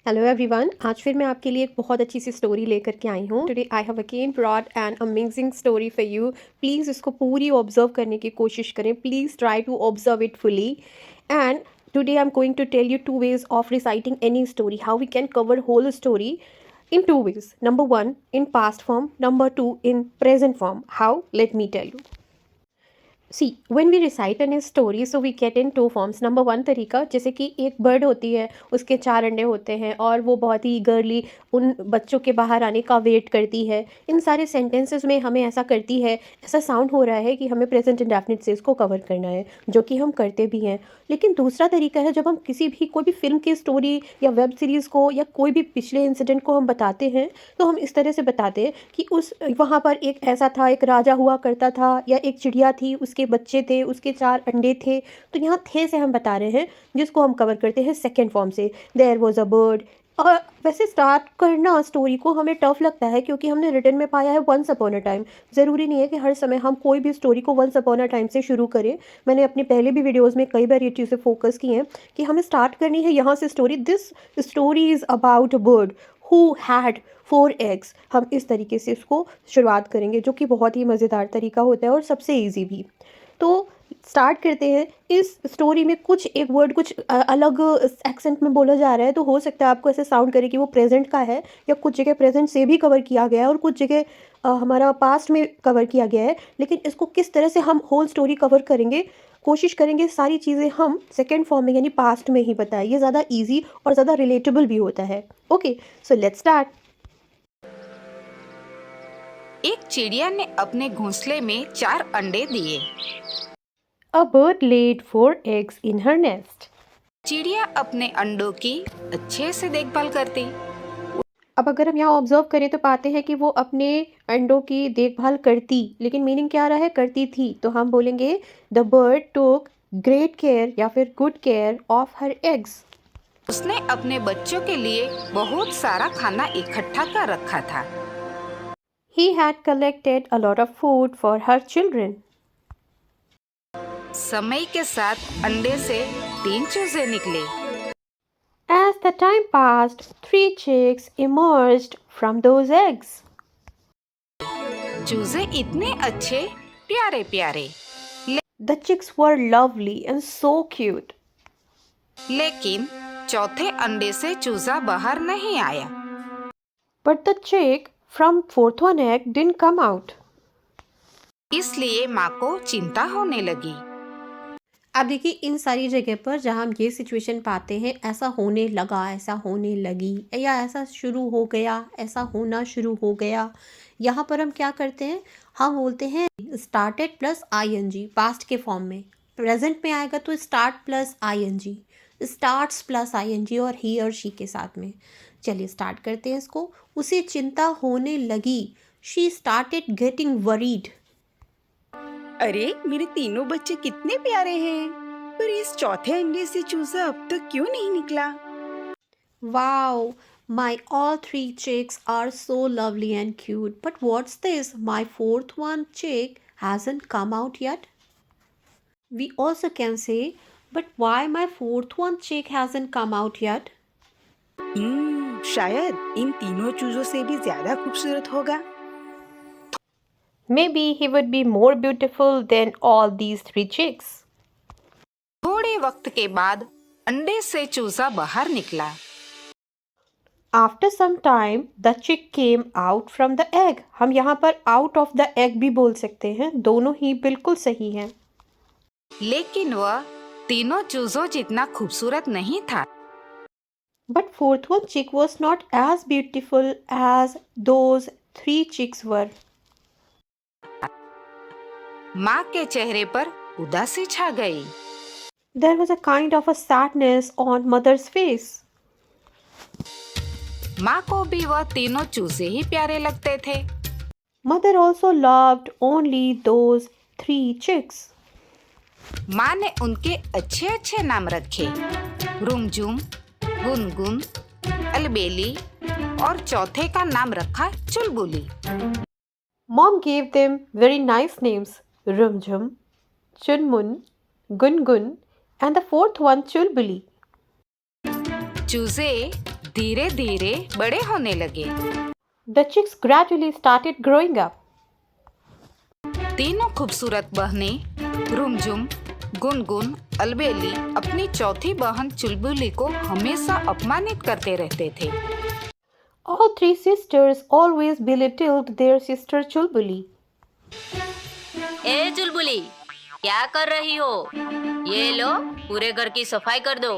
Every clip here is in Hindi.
हेलो एवरीवन, आज फिर मैं आपके लिए एक बहुत अच्छी सी स्टोरी लेकर के आई हूँ। Today I have again brought an amazing story for you. Please इसको पूरी ऑब्जर्व करने की कोशिश करें। Please try to observe it fully. And today I am going to tell you two ways of reciting any story, how we can cover whole story in two ways. Number one, in past form. Number two, in present form. How? Let me tell you. See when we recite an story so we get in two forms. Number one तरीका, जैसे कि एक बर्ड होती है, उसके 4 अंडे होते हैं और वो बहुत ही ईगरली उन बच्चों के बाहर आने का वेट करती है। इन सारे सेंटेंसेस में हमें ऐसा करती है, ऐसा साउंड हो रहा है कि हमें प्रेजेंट इंडेफिनिट सेंस को कवर करना है, जो कि हम करते भी हैं। लेकिन दूसरा तरीका है, जब हम किसी भी कोई भी फिल्म की स्टोरी या वेब सीरीज़ को या कोई भी पिछले इंसिडेंट को हम बताते हैं, तो हम इस तरह से बताते हैं कि उस वहाँ पर एक ऐसा था, एक राजा हुआ करता था, या एक चिड़िया थी, उसके बच्चे थे, उसके 4 अंडे थे। तो यहाँ थे से हम बता रहे हैं, जिसको हम कवर करते हैं सेकेंड फॉर्म से, देयर वॉज अ बर्ड। और वैसे स्टार्ट करना स्टोरी को हमें टफ लगता है, क्योंकि हमने रिटन में पाया है वंस अपॉन अ टाइम। ज़रूरी नहीं है कि हर समय हम कोई भी स्टोरी को वंस अपॉन अ टाइम से शुरू करें। मैंने अपने पहले भी वीडियोस में कई बार ये चीज़ें फोकस की हैं कि हमें स्टार्ट करनी है यहाँ से story. This story is about a bird who had 4 eggs। हम इस तरीके से इसको शुरुआत करेंगे, जो कि बहुत ही मज़ेदार तरीका होता है और सबसे ईजी भी। तो स्टार्ट करते हैं। इस स्टोरी में कुछ एक वर्ड कुछ अलग एक्सेंट में बोला जा रहा है, तो हो सकता है आपको ऐसे साउंड करे कि वो प्रेजेंट का है, या कुछ जगह प्रेजेंट से भी कवर किया गया है और कुछ जगह हमारा पास्ट में कवर किया गया है। लेकिन इसको किस तरह से हम होल स्टोरी कवर करेंगे, कोशिश करेंगे सारी चीज़ें हम सेकेंड फॉर्म में यानी पास्ट में ही बताएं। ये ज़्यादा ईजी और ज़्यादा रिलेटेबल भी होता है। Okay, so let's start. एक चिड़िया ने अपने घोंसले में 4 अंडे दिए। A bird laid 4 eggs in her nest. चिड़िया अपने अंडों की अच्छे से देखभाल करती। अब अगर हम यहाँ ऑब्जर्व करें तो पाते हैं कि वो अपने अंडों की देखभाल करती, लेकिन मीनिंग क्या आ रहा है, करती थी। तो हम बोलेंगे the bird took great care या फिर good care of her eggs. उसने अपने बच्चों के लिए बहुत सारा खाना इकट्ठा कर रखा था। He had collected a lot of food for her children. समय के साथ अंडे से 3 चूजे निकले। As the time passed, 3 chicks emerged from those eggs. चूजे इतने अच्छे, प्यारे प्यारे, The chicks were lovely and so cute. लेकिन चौथे अंडे से चूजा बाहर नहीं आया। But the chick from fourth one egg didn't come out. इसलिए माँ को चिंता होने लगी। अब देखिए, इन सारी जगह पर जहाँ हम ये सिचुएशन पाते हैं, ऐसा होने लगा, ऐसा होने लगी, या ऐसा शुरू हो गया, ऐसा होना शुरू हो गया, यहाँ पर हम क्या करते हैं, हम बोलते हैं स्टार्टेड प्लस आईएनजी पास्ट के फॉर्म में। प्रेजेंट में आएगा तो start plus ING, starts plus ING और ही और शी के साथ में। चलिए स्टार्ट करते हैं इसको। उसे चिंता होने लगी। She started getting worried. अरे मेरे तीनों बच्चे कितने प्यारे हैं, पर इस चौथे अंडे से चूजा अब तक क्यों नहीं निकला? Wow, my all 3 chicks are so lovely and cute. But what's this? My fourth one chick hasn't come out yet. We also can say, but why my fourth one chick hasn't come out yet? शायद इन तीनों चूजों से भी ज्यादा खूबसूरत होगा। Maybe he would be more beautiful than all these 3 chicks. थोड़े वक्त के बाद अंडे से चूजा बाहर निकला। After some time, the chick came out from the egg. हम यहाँ पर out of the egg भी बोल सकते हैं, दोनों ही बिल्कुल सही हैं। लेकिन वह तीनों चूजों जितना खूबसूरत नहीं था। But fourth one chick was not as beautiful as those 3 chicks were. माँ के चेहरे पर उदासी छा गई। There was a kind of a sadness on mother's face. माँ को भी वह तीनों चूजे ही प्यारे लगते थे। Mother also loved only those 3 chicks. माँ ने उनके अच्छे अच्छे नाम रखे, रुमझुम, गुनगुन, अलबेली, और चौथे का नाम रखा चुलबुली। Mom gave them very nice names, Rumjum, Chunmun, Gungun, and the fourth one Chulbuli. चूजे धीरे धीरे बड़े होने लगे। The chicks gradually started growing up. तीनों खूबसूरत बहनें रुमझुम, गुनगुन, अलबेली अपनी चौथी बहन चुलबुली को हमेशा अपमानित करते रहते थे। All three sisters always belittled their sister Chulbuli. ए चुलबुली, क्या कर रही हो? ये लो, पूरे घर की सफाई कर दो।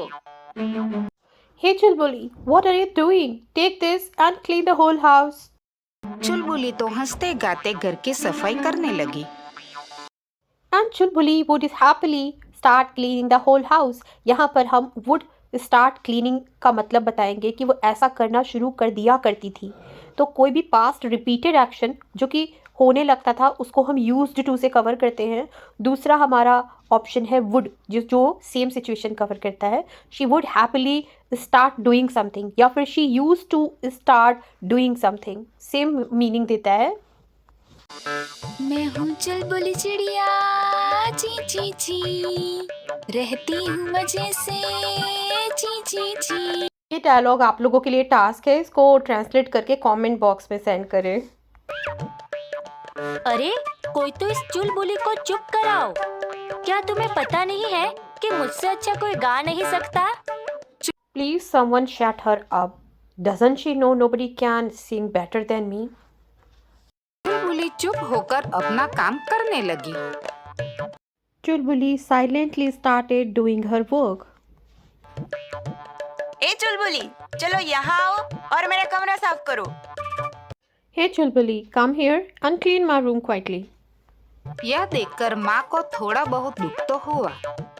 Hey Chulbuli, what are you doing? Take this and clean the whole house. चुलबुली तो हंसते गाते घर की सफाई करने लगी। And Chulbuli would happily start cleaning the whole house. यहाँ पर हम would start cleaning का मतलब बताएंगे कि वो ऐसा करना शुरू कर दिया करती थी। तो कोई भी past repeated action जो कि होने लगता था उसको हम used to से कवर करते हैं। दूसरा हमारा ऑप्शन है would जो सेम सिचुएशन कवर करता है। She would happily start doing something या फिर she used to start doing something, same meaning देता है। मैं हूँ चुलबुली चिड़िया, ची ची ची, रहती हूँ मजे से, ची ची ची। ये डायलॉग आप लोगों के लिए टास्क है, इसको ट्रांसलेट करके कमेंट बॉक्स में सेंड करें। अरे कोई तो इस चुलबुली को चुप कराओ। क्या तुम्हें पता नहीं है कि मुझसे अच्छा कोई गा नहीं सकता? Please someone shut her up. Doesn't she know nobody can sing better than me? चुलबुली चुप होकर अपना काम करने लगी। Chulbuli silently started doing her work. ए चुलबुली, चलो यहाँ आओ और मेरा कमरा साफ करो। Hey Chulbuli, come here and clean my room quietly. यह देखकर माँ को थोड़ा बहुत दुख तो हुआ,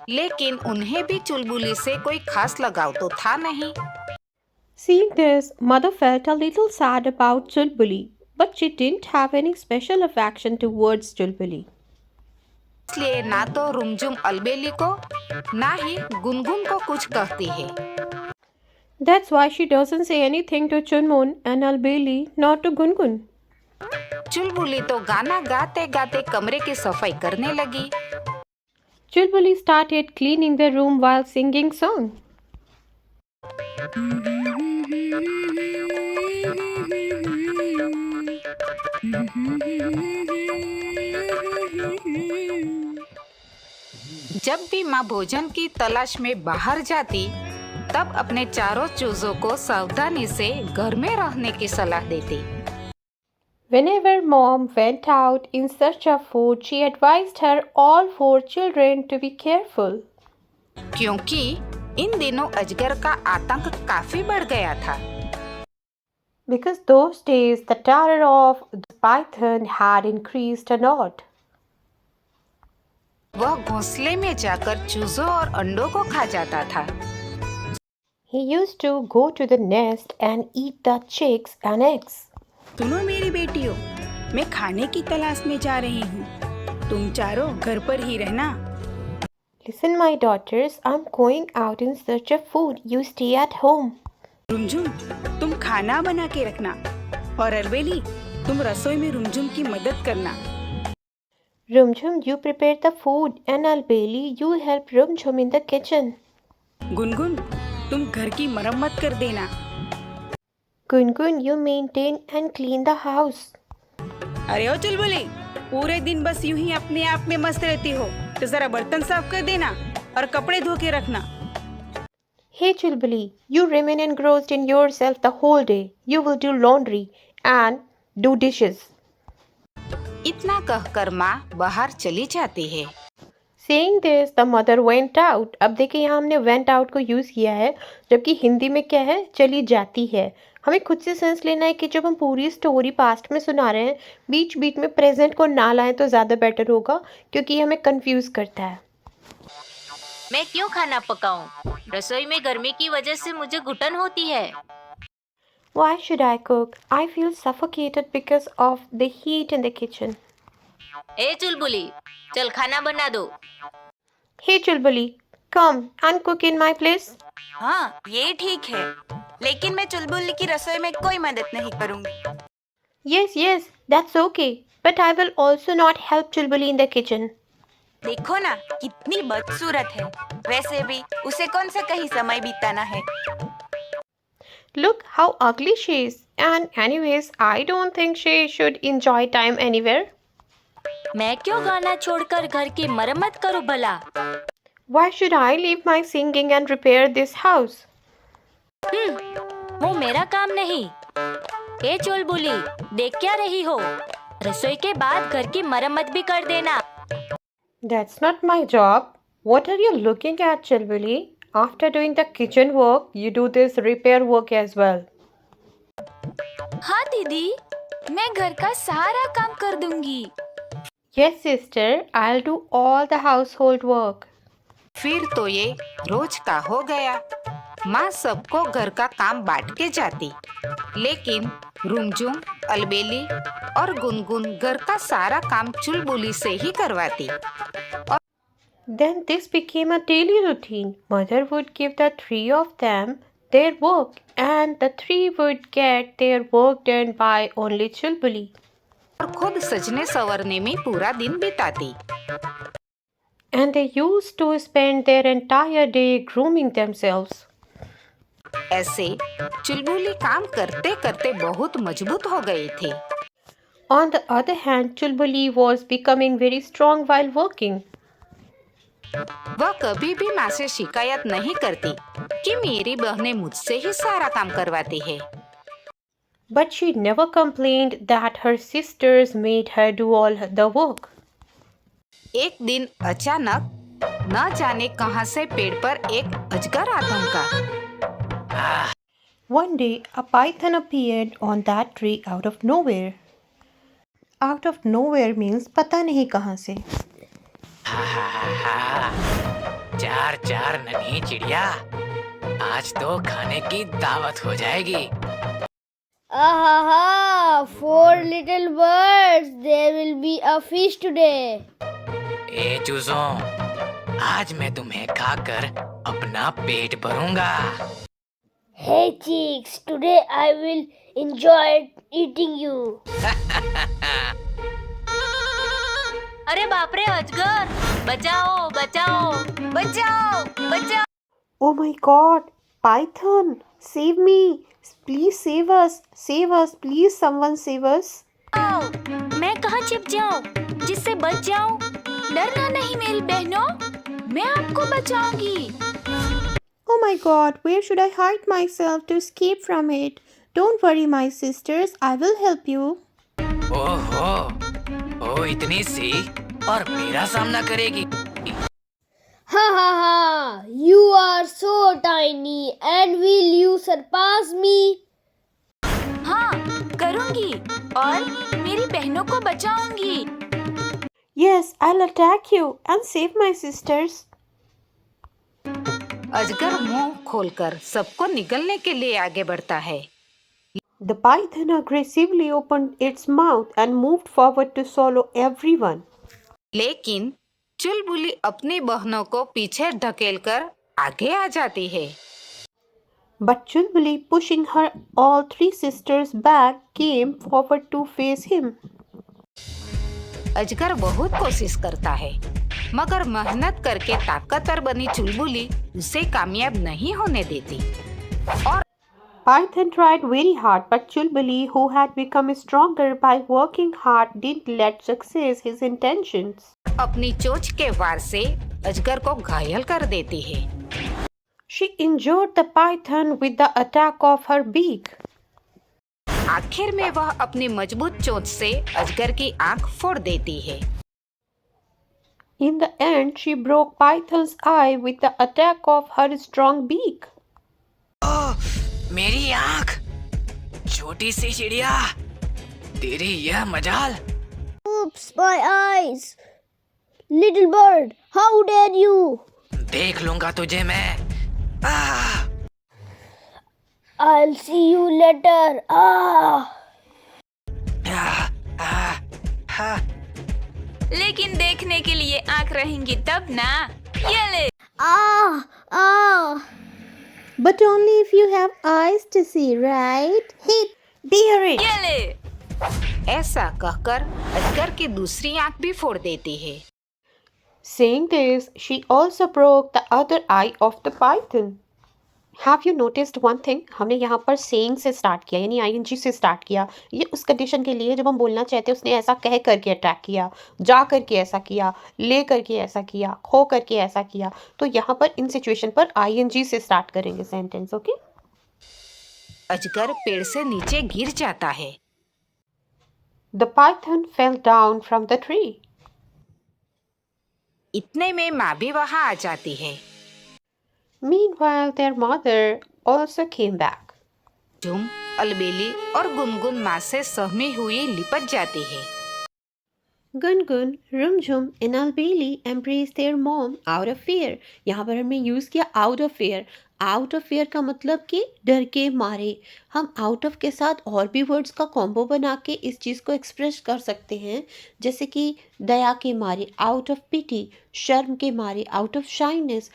लेकिन उन्हें भी चुलबुली से कोई खास लगाव तो था नहीं। Seeing this, mother felt a little sad about Chulbuli, but she didn't have any special affection towards Chulbuli. इसलिए ना तो रुमझुम अलबेली को ना ही गुनगुन को कुछ कहती है। That's why she doesn't say anything to Chunmun and Albeli, not to Gungun. चुलबुली तो गाना गाते गाते कमरे की सफाई करने लगी। Chulbuli started cleaning the room while singing song. जब भी माँ भोजन की तलाश में बाहर जाती, तब अपने चारों चूजों को सावधानी से घर में रहने की सलाह देती। Whenever mom went out in search of food, she advised her all four children to be careful. क्योंकि इन दिनों अजगर का आतंक काफी बढ़ गया था। Because those days the terror of the python had increased a lot. वह घोंसले में जाकर चूजों और अंडों को खा जाता था। He used to go to the nest and eat the chicks and eggs. सुनो मेरी बेटियों, मैं खाने की तलाश में जा रही हूँ। तुम चारों घर पर ही रहना। Listen, my daughters, I'm going out in search of food. You stay at home. रुमझुम, तुम खाना बना के रखना और अलबेली, तुम रसोई में रुमझुम की मदद करना। Rumjum, you prepare the food, and Albeli, you help Rumjum in the kitchen. Gungun, तुम घर की मरम्मत कर देना। Gungun, you maintain and clean the house. अरे ओ चुलबुली, पूरे दिन बस यूं ही अपने आप में मस्त रहती हो, तो जरा बर्तन साफ कर देना और कपड़े धो के रखना। Hey Chulbuli, you remain engrossed in yourself the whole day. You will do laundry and do dishes. इतना कहकर माँ बाहर चली जाती है। Saying this, the mother went out. अब देखिए यहाँ हमने went out को यूज़ किया है, जबकि हिंदी में क्या है, चली जाती है। हमें खुद से सेंस लेना है कि जब हम पूरी स्टोरी पास्ट में सुना रहे हैं, बीच बीच में प्रेजेंट को ना लाएं तो ज़्यादा बेटर होगा, क्योंकि ये हमें कंफ्यूज करता है। मैं क्यों खाना पकाऊं? रसोई में गर्मी की वजह से मुझे घुटन होती है। Why should I cook? I feel suffocated because of the heat in the kitchen. ए चुलबुली, चल खाना बना दो। Hey Chulbuli, come and cook in my place. हाँ, ये ठीक है, लेकिन मैं चुलबुली की रसोई में कोई मदद नहीं करूँगी। Yes, that's okay. But I will also not help Chulbuli in the kitchen. देखो ना, कितनी बदसूरत है। वैसे भी उसे कौन सा कहीं समय बिताना है। Look how ugly she is. And anyways, I don't think she should enjoy time anywhere. मैं क्यों गाना छोड़कर घर की मरम्मत करूं भला? Why should I leave my singing and repair this house? वो मेरा काम नहीं। ए चुलबुली, देख क्या रही हो? रसोई के बाद घर की मरम्मत भी कर देना। That's not my job. What are you looking at, Chilbuli? After doing the kitchen work, you do this repair work as well. हाँ दीदी, मैं घर का सारा काम कर दूंगी। Yes, sister, I'll do all the household work. फिर तो ये रोज का हो गया। माँ सबको घर का काम बांट के जाती, लेकिन रुमझुम, अलबेली और गुनगुन घर का सारा काम चुलबुली से ही करवाती। Then this became a daily routine. Mother would give the three of them their work, and the three would get their work done by only Chulbuli. और खुद सजने संवरने में पूरा दिन बिताती। And they used to spend their entire day grooming themselves. ऐसे चुलबुली काम करते करते बहुत मजबूत हो गए थे। On the other hand, Chulbuli was becoming very strong while working. वह कभी भी माँ से शिकायत नहीं करती कि मेरी बहनें मुझसे ही सारा काम करवाती है। But she never complained that her sisters made her do all the work. एक दिन अचानक न जाने कहां से पेड़ पर एक अजगर आ धमका। One day, a python appeared on that tree out of nowhere. Out of nowhere means पता नहीं कहाँ से. चार चार नन्ही चिड़िया, आज तो खाने की दावत हो जाएगी। Ahaha, 4 little birds. There will be a feast today. ए चूजों, आज मैं तुम्हें खाकर अपना पेट भरूंगा। Hey chicks, today I will enjoy eating you. अरे बाप रे अजगर, बचाओ बचाओ बचाओ बचाओ। Oh my God, python, save me! Please save us! Save us! Please, someone save us! मैं कहाँ छिप जाऊँ जिससे बच जाऊँ? डरना नहीं मेरी बहनों, मैं आपको बचाऊंगी। Oh my God, where should I hide myself to escape from it? Don't worry, my sisters, I will help you. ओहो, ओ इतनी सी और मेरा सामना करेगी। Ha ha ha! You are so tiny, and will you surpass me? हाँ, करूंगी और मेरी बहनों को बचाऊंगी। Yes, I'll attack you and save my sisters. अजगर मुंह खोलकर सबको निगलने के लिए आगे बढ़ता है। The python aggressively opened its mouth and moved forward to swallow everyone. लेकिन चुलबुली अपनी बहनों को पीछे धकेलकर आगे आ जाती है। But Chulbuli, pushing her all three sisters back, came forward to face him. अजगर बहुत कोशिश करता है, मगर मेहनत करके ताकतवर बनी चुलबुली उसे कामयाब नहीं होने देती। और Python tried very hard, but Chulbuli, who had become stronger by working hard, didn't let success his intentions. अपनी चोंच के वार से अजगर को घायल कर देती है। She injured the python with the attack of her beak. आखिर में वह अपनी मजबूत चोंच से अजगर की आंख फोड़ देती है। In the end, she broke Python's eye with the attack of her strong beak. ओह, मेरी आँख! छोटी सी चिड़िया, तेरी यह मजाल! Oops, my eyes! Little bird, how dare you? देख लूंगा तुझे मैं। आह! I'll see you later. Ah! आह, आह, आह। लेकिन देखने के लिए आंख रहेंगी तब ना। ये ले। Ah! Ah! But only if you have eyes to see, right? Hit! Bear it! ये ले। ऐसा कहकर अजगर की दूसरी आंख भी फोड़ देती है। Saying this, she also broke the other eye of the python. Have you noticed one thing, हमने यहाँ पर सेइंग से स्टार्ट किया यानी आईएनजी से स्टार्ट किया। ये उस कंडीशन के लिए जब हम बोलना चाहते हैं उसने ऐसा कह करके अटैक किया, जा करके ऐसा किया, ले करके ऐसा किया, खो करके ऐसा किया। तो यहाँ पर इन सिचुएशन पर आईएनजी से स्टार्ट करेंगे सेंटेंस। ओके। अजगर पेड़ से नीचे गिर जाता है। The Python fell down from the tree. इतने में माँ भी वहाँ आ जाती है। Meanwhile, their mother also came back. झुम, अलबेली और गुनगुन माँ से सहमी हुई लिपट जाती है। Gungun, Rumjum and Albeli embraced their mom out of fear. यहाँ पर हमने यूज़ किया out of fear. Out of fear का मतलब कि डर के मारे। हम out of के साथ और भी वर्ड्स का कॉम्बो बना के इस चीज़ को एक्सप्रेस कर सकते हैं, जैसे कि दया के मारे out of pity, शर्म के मारे out of shyness,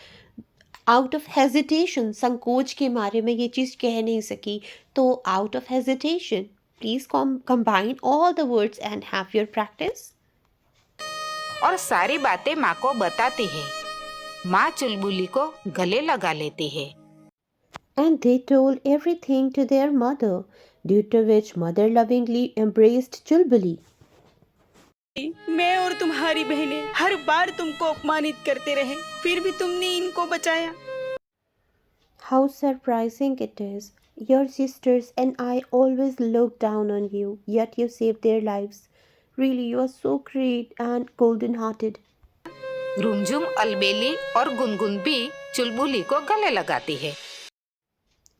out of hesitation, संकोच के मारे में ये चीज़ कह नहीं सकी, तो out of hesitation. Please combine all the words and have your practice. और सारी बातें माँ को बताती है। माँ चुलबुली को गले लगा लेती है। And they told everything to their mother, due to which mother lovingly embraced Chulbuli. मैं और तुम्हारी बहनें हर बार तुमको अपमानित करते रहे, फिर भी तुमने इनको बचाया। How surprising it is. Your sisters and I always looked down on you, yet you saved their lives. Really, you are so great and golden-hearted. रुमझुम, अलबेली और गुनगुन भी चुलबुली को गले लगाती है।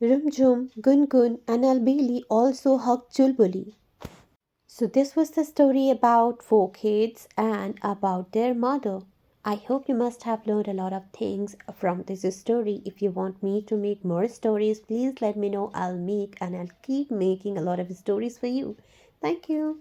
Rumjum, Gungun, and Albeli also hugged Chulbuli. So this was the story about four kids and about their mother. I hope you must have learned a lot of things from this story. If you want me to make more stories, please let me know. I'll make and I'll keep making a lot of stories for you. Thank you.